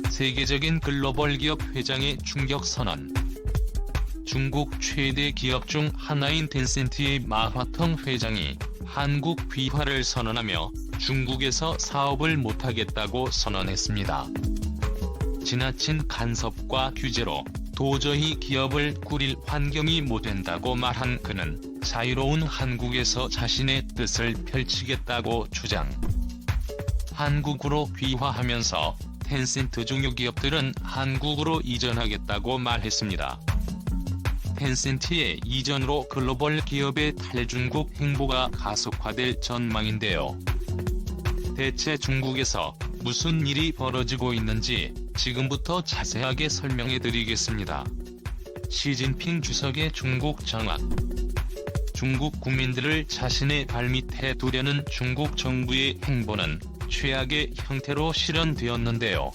세계적인 글로벌 기업 회장의 충격 선언. 중국 최대 기업 중 하나인 텐센트의 마화텅 회장이 한국 귀화를 선언하며 중국에서 사업을 못하겠다고 선언했습니다. 지나친 간섭과 규제로 도저히 기업을 꾸릴 환경이 못 된다고 말한 그는 자유로운 한국에서 자신의 뜻을 펼치겠다고 주장. 한국으로 귀화하면서 텐센트 중유기업들은 한국으로 이전하겠다고 말했습니다. 텐센트의 이전으로 글로벌 기업의 탈중국 행보가 가속화될 전망인데요. 대체 중국에서 무슨 일이 벌어지고 있는지 지금부터 자세하게 설명해드리겠습니다. 시진핑 주석의 중국 장악. 중국 국민들을 자신의 발밑에 두려는 중국 정부의 행보는 최악의 형태로 실현되었는데요.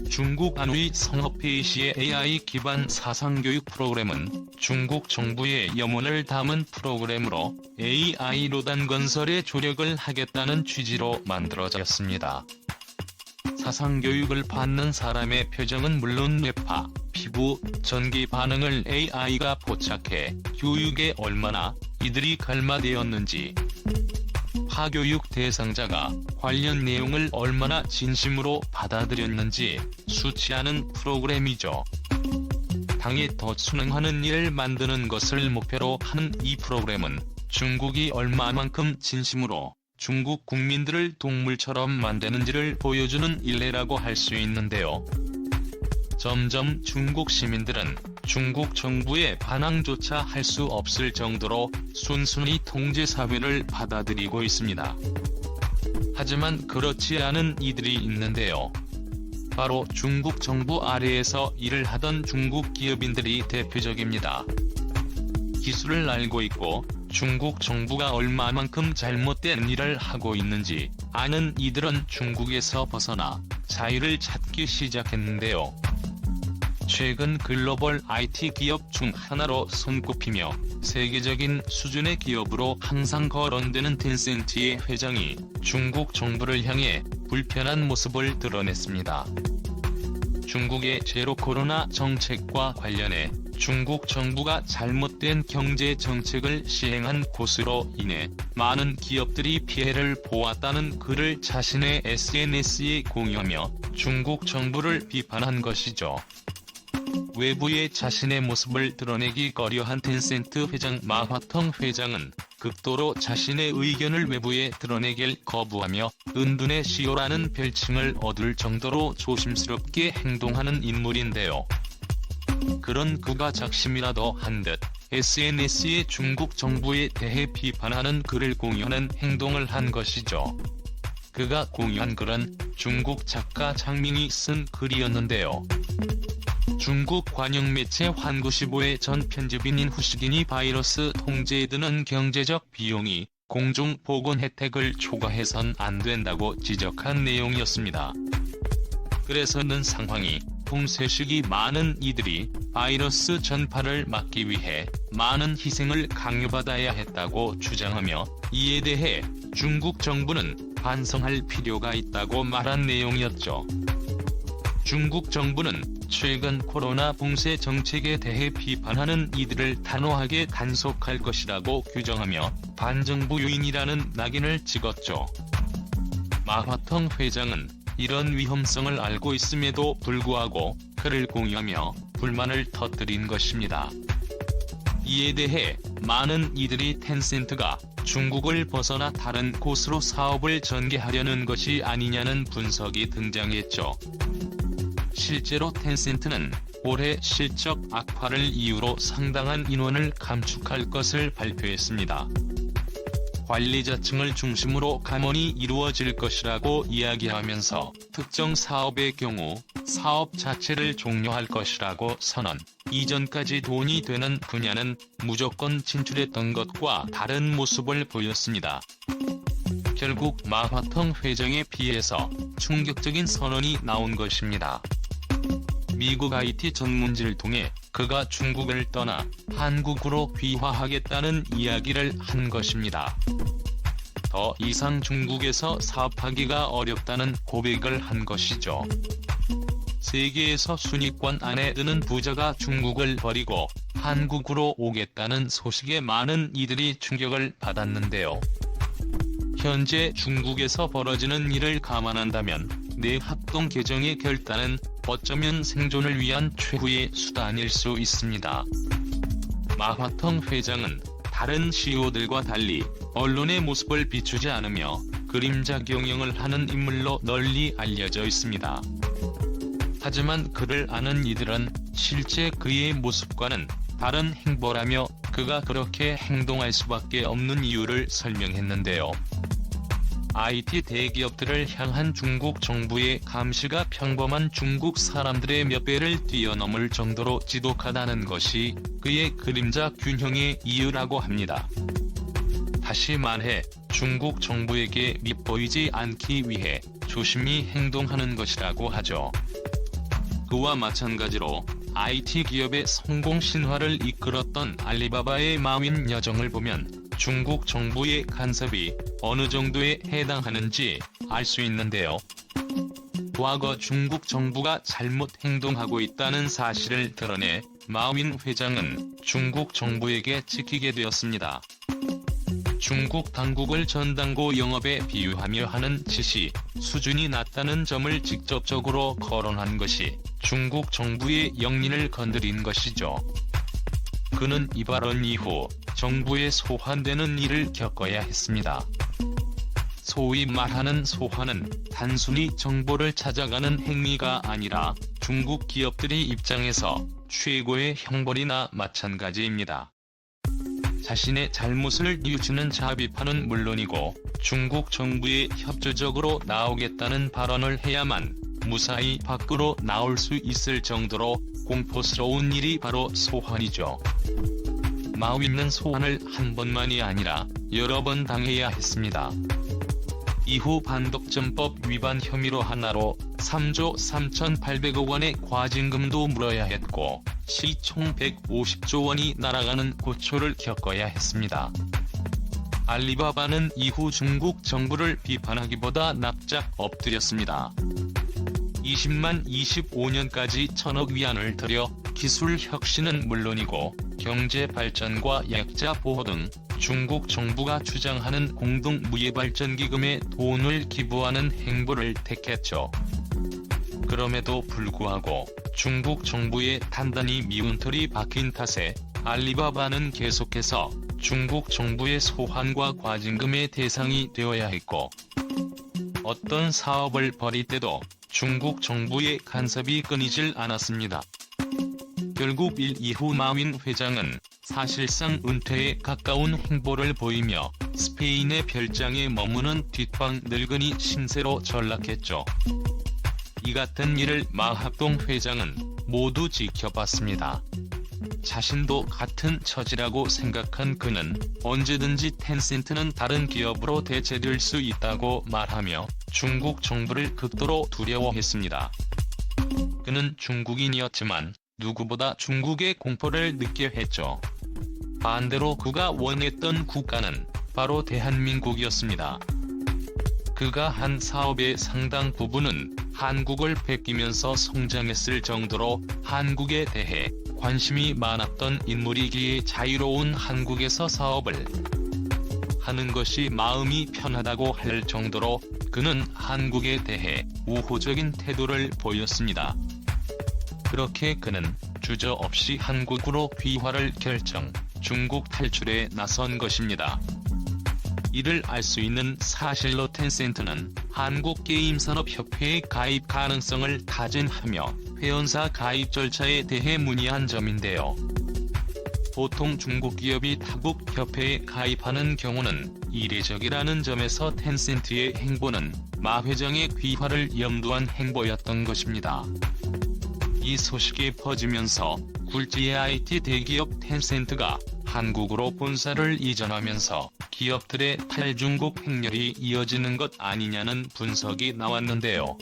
중국 안의 성허페이시의 AI 기반 사상교육 프로그램은 중국 정부의 염원을 담은 프로그램으로 AI로 단건설에 조력을 하겠다는 취지로 만들어졌습니다. 사상교육을 받는 사람의 표정은 물론 뇌파, 피부, 전기 반응을 AI가 포착해 교육에 얼마나 이들이 갈마되었는지, 하교육 대상자가 관련 내용을 얼마나 진심으로 받아들였는지 수치하는 프로그램이죠. 당이 더 순응하는 일을 만드는 것을 목표로 하는 이 프로그램은 중국이 얼마만큼 진심으로 중국 국민들을 동물처럼 만드는지를 보여주는 일례라고 할 수 있는데요. 점점 중국 시민들은 중국 정부의 반항조차 할 수 없을 정도로 순순히 통제사회를 받아들이고 있습니다. 하지만 그렇지 않은 이들이 있는데요. 바로 중국 정부 아래에서 일을 하던 중국 기업인들이 대표적입니다. 기술을 알고 있고 중국 정부가 얼마만큼 잘못된 일을 하고 있는지 아는 이들은 중국에서 벗어나 자유를 찾기 시작했는데요. 최근 글로벌 IT 기업 중 하나로 손꼽히며 세계적인 수준의 기업으로 항상 거론되는 텐센트의 회장이 중국 정부를 향해 불편한 모습을 드러냈습니다. 중국의 제로 코로나 정책과 관련해 중국 정부가 잘못된 경제 정책을 시행한 것으로 인해 많은 기업들이 피해를 보았다는 글을 자신의 SNS에 공유하며 중국 정부를 비판한 것이죠. 외부에 자신의 모습을 드러내기 꺼려한 텐센트 회장 마화텅 회장은 극도로 자신의 의견을 외부에 드러내길 거부하며 은둔의 CEO라는 별칭을 얻을 정도로 조심스럽게 행동하는 인물인데요. 그런 그가 작심이라도 한 듯 SNS에 중국 정부에 대해 비판하는 글을 공유하는 행동을 한 것이죠. 그가 공유한 글은 중국 작가 장민이 쓴 글이었는데요. 중국 관영 매체 환구시보의 전 편집인인 후시긴이 바이러스 통제에 드는 경제적 비용이 공중 보건 혜택을 초과해선 안 된다고 지적한 내용이었습니다. 그래서는 상황이 풍세식이 많은 이들이 바이러스 전파를 막기 위해 많은 희생을 강요받아야 했다고 주장하며 이에 대해 중국 정부는 반성할 필요가 있다고 말한 내용이었죠. 중국 정부는 최근 코로나 봉쇄 정책에 대해 비판하는 이들을 단호하게 단속할 것이라고 규정하며 반정부 요인이라는 낙인을 찍었죠. 마화텅 회장은 이런 위험성을 알고 있음에도 불구하고 글을 공유하며 불만을 터뜨린 것입니다. 이에 대해 많은 이들이 텐센트가 중국을 벗어나 다른 곳으로 사업을 전개하려는 것이 아니냐는 분석이 등장했죠. 실제로 텐센트는 올해 실적 악화를 이유로 상당한 인원을 감축할 것을 발표했습니다. 관리자층을 중심으로 감원이 이루어질 것이라고 이야기하면서 특정 사업의 경우 사업 자체를 종료할 것이라고 선언. 이전까지 돈이 되는 분야는 무조건 진출했던 것과 다른 모습을 보였습니다. 결국 마화텅 회장에 비해서 충격적인 선언이 나온 것입니다. 미국 IT 전문지를 통해 그가 중국을 떠나 한국으로 귀화하겠다는 이야기를 한 것입니다. 더 이상 중국에서 사업하기가 어렵다는 고백을 한 것이죠. 세계에서 순위권 안에 드는 부자가 중국을 버리고 한국으로 오겠다는 소식에 많은 이들이 충격을 받았는데요. 현재 중국에서 벌어지는 일을 감안한다면 내 합동 개정의 결단은 어쩌면 생존을 위한 최후의 수단일 수 있습니다. 마화텅 회장은 다른 CEO들과 달리 언론의 모습을 비추지 않으며 그림자 경영을 하는 인물로 널리 알려져 있습니다. 하지만 그를 아는 이들은 실제 그의 모습과는 다른 행보라며 그가 그렇게 행동할 수밖에 없는 이유를 설명했는데요. IT 대기업들을 향한 중국 정부의 감시가 평범한 중국 사람들의 몇 배를 뛰어넘을 정도로 지독하다는 것이 그의 그림자 균형의 이유라고 합니다. 다시 말해 중국 정부에게 밉보이지 않기 위해 조심히 행동하는 것이라고 하죠. 그와 마찬가지로 IT 기업의 성공 신화를 이끌었던 알리바바의 마윈 여정을 보면 중국 정부의 간섭이 어느 정도에 해당하는지 알 수 있는데요. 과거 중국 정부가 잘못 행동하고 있다는 사실을 드러내 마윈 회장은 중국 정부에게 찍히게 되었습니다. 중국 당국을 전당고 영업에 비유하며 하는 짓이 수준이 낮다는 점을 직접적으로 거론한 것이 중국 정부의 영린을 건드린 것이죠. 그는 이 발언 이후 정부에 소환되는 일을 겪어야 했습니다. 소위 말하는 소환은 단순히 정보를 찾아가는 행위가 아니라 중국 기업들의 입장에서 최고의 형벌이나 마찬가지입니다. 자신의 잘못을 뉘우치는 자비파는 물론이고 중국 정부에 협조적으로 나오겠다는 발언을 해야만 무사히 밖으로 나올 수 있을 정도로 공포스러운 일이 바로 소환이죠. 마윈은 소환을 한 번만이 아니라 여러 번 당해야 했습니다. 이후 반독점법 위반 혐의로 하나로 3조 3,800억 원의 과징금도 물어야 했고 시총 150조 원이 날아가는 고초를 겪어야 했습니다. 알리바바는 이후 중국 정부를 비판하기보다 납작 엎드렸습니다. 20만 25년까지 1,000억 위안을 들여 기술 혁신은 물론이고 경제 발전과 약자 보호 등 중국 정부가 주장하는 공동 무예발전기금에 돈을 기부하는 행보를 택했죠. 그럼에도 불구하고 중국 정부의 단단히 미운 털이 박힌 탓에 알리바바는 계속해서 중국 정부의 소환과 과징금의 대상이 되어야 했고 어떤 사업을 벌일 때도 중국 정부의 간섭이 끊이질 않았습니다. 결국 일 이후 마윈 회장은 사실상 은퇴에 가까운 행보를 보이며 스페인의 별장에 머무는 뒷방 늙은이 신세로 전락했죠. 이 같은 일을 마합동 회장은 모두 지켜봤습니다. 자신도 같은 처지라고 생각한 그는 언제든지 텐센트는 다른 기업으로 대체될 수 있다고 말하며 중국 정부를 극도로 두려워했습니다. 그는 중국인이었지만 누구보다 중국의 공포를 느껴 했죠. 반대로 그가 원했던 국가는 바로 대한민국이었습니다. 그가 한 사업의 상당 부분은 한국을 베끼면서 성장했을 정도로 한국에 대해 관심이 많았던 인물이기에 자유로운 한국에서 사업을 하는 것이 마음이 편하다고 할 정도로 그는 한국에 대해 우호적인 태도를 보였습니다. 그렇게 그는 주저없이 한국으로 귀화를 결정, 중국 탈출에 나선 것입니다. 이를 알 수 있는 사실로 텐센트는 한국게임산업협회의 가입 가능성을 타진하며 회원사 가입 절차에 대해 문의한 점인데요. 보통 중국 기업이 타국 협회에 가입하는 경우는 이례적이라는 점에서 텐센트의 행보는 마 회장의 귀화를 염두한 행보였던 것입니다. 이 소식이 퍼지면서 굴지의 IT 대기업 텐센트가 한국으로 본사를 이전하면서 기업들의 탈중국 행렬이 이어지는 것 아니냐는 분석이 나왔는데요.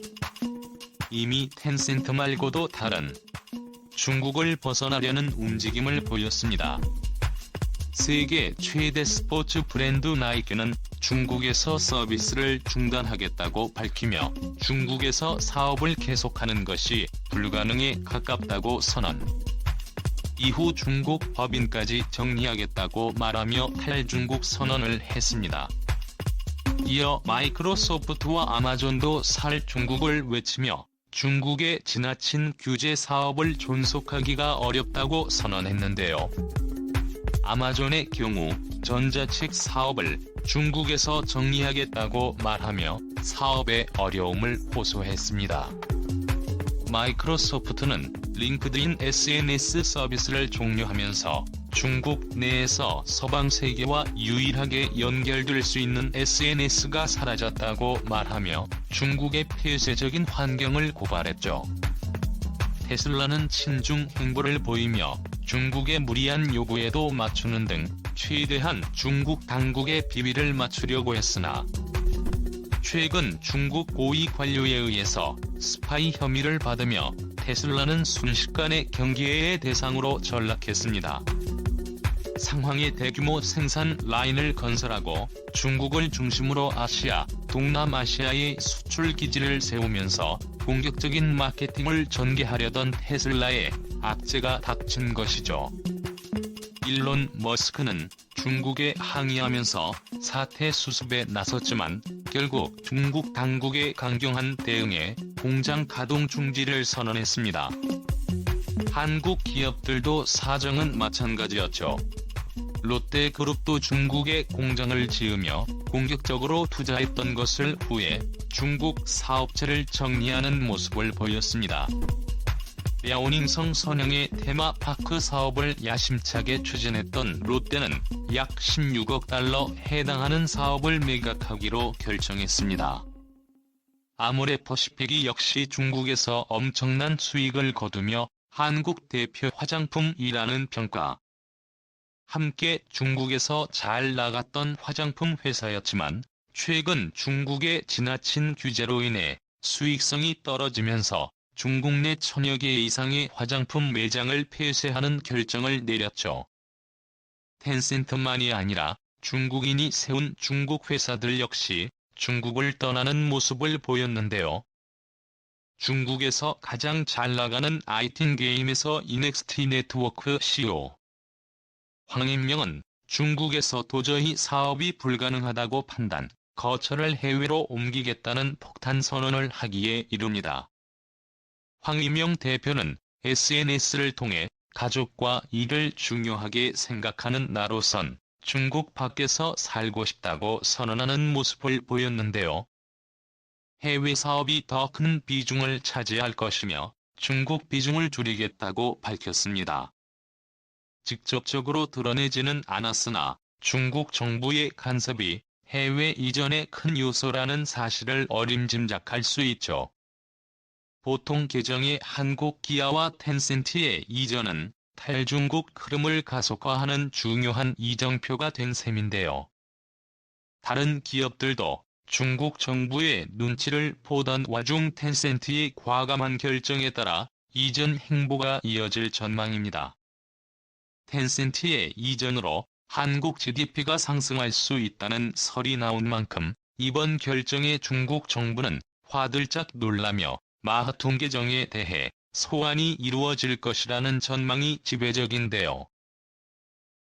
이미 텐센트 말고도 다른 중국을 벗어나려는 움직임을 보였습니다. 세계 최대 스포츠 브랜드 나이키는 중국에서 서비스를 중단하겠다고 밝히며 중국에서 사업을 계속하는 것이 불가능에 가깝다고 선언. 이후 중국 법인까지 정리하겠다고 말하며 탈중국 선언을 했습니다. 이어 마이크로소프트와 아마존도 살 중국을 외치며 중국의 지나친 규제 사업을 존속하기가 어렵다고 선언했는데요. 아마존의 경우 전자책 사업을 중국에서 정리하겠다고 말하며 사업의 어려움을 호소했습니다. 마이크로소프트는 링크드인 SNS 서비스를 종료하면서 중국 내에서 서방 세계와 유일하게 연결될 수 있는 SNS가 사라졌다고 말하며 중국의 폐쇄적인 환경을 고발했죠. 테슬라는 친중 행보를 보이며 중국의 무리한 요구에도 맞추는 등 최대한 중국 당국의 비위를 맞추려고 했으나 최근 중국 고위 관료에 의해서 스파이 혐의를 받으며 테슬라는 순식간에 경계의 대상으로 전락했습니다. 상황의 대규모 생산 라인을 건설하고 중국을 중심으로 아시아, 동남아시아의 수출 기지를 세우면서 공격적인 마케팅을 전개하려던 테슬라에 악재가 닥친 것이죠. 일론 머스크는 중국에 항의하면서 사태 수습에 나섰지만 결국 중국 당국의 강경한 대응에 공장 가동 중지를 선언했습니다. 한국 기업들도 사정은 마찬가지였죠. 롯데그룹도 중국에 공장을 지으며 공격적으로 투자했던 것을 후에 중국 사업체를 정리하는 모습을 보였습니다. 랴오닝성 선영의 테마파크 사업을 야심차게 추진했던 롯데는 약 16억 달러 해당하는 사업을 매각하기로 결정했습니다. 아모레퍼시픽이 역시 중국에서 엄청난 수익을 거두며 한국 대표 화장품이라는 평가. 함께 중국에서 잘 나갔던 화장품 회사였지만 최근 중국의 지나친 규제로 인해 수익성이 떨어지면서 중국 내 1000여 개 이상의 화장품 매장을 폐쇄하는 결정을 내렸죠. 텐센트만이 아니라 중국인이 세운 중국 회사들 역시 중국을 떠나는 모습을 보였는데요. 중국에서 가장 잘 나가는 IT 게임에서 이넥스티 네트워크 CEO 황인명은 중국에서 도저히 사업이 불가능하다고 판단, 거처를 해외로 옮기겠다는 폭탄 선언을 하기에 이릅니다. 황인명 대표는 SNS를 통해 가족과 일을 중요하게 생각하는 나로선 중국 밖에서 살고 싶다고 선언하는 모습을 보였는데요. 해외 사업이 더 큰 비중을 차지할 것이며 중국 비중을 줄이겠다고 밝혔습니다. 직접적으로 드러내지는 않았으나 중국 정부의 간섭이 해외 이전의 큰 요소라는 사실을 어림짐작할 수 있죠. 보통 계정의 한국 기아와 텐센트의 이전은 탈중국 흐름을 가속화하는 중요한 이정표가 된 셈인데요. 다른 기업들도 중국 정부의 눈치를 보던 와중 텐센트의 과감한 결정에 따라 이전 행보가 이어질 전망입니다. 텐센트의 이전으로 한국 GDP가 상승할 수 있다는 설이 나온 만큼 이번 결정에 중국 정부는 화들짝 놀라며 마하톤 계정에 대해 소환이 이루어질 것이라는 전망이 지배적인데요.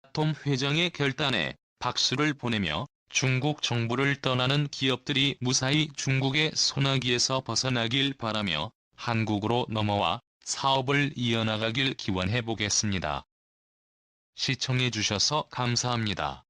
마하톤 회장의 결단에 박수를 보내며 중국 정부를 떠나는 기업들이 무사히 중국의 소나기에서 벗어나길 바라며 한국으로 넘어와 사업을 이어나가길 기원해 보겠습니다. 시청해 주셔서 감사합니다.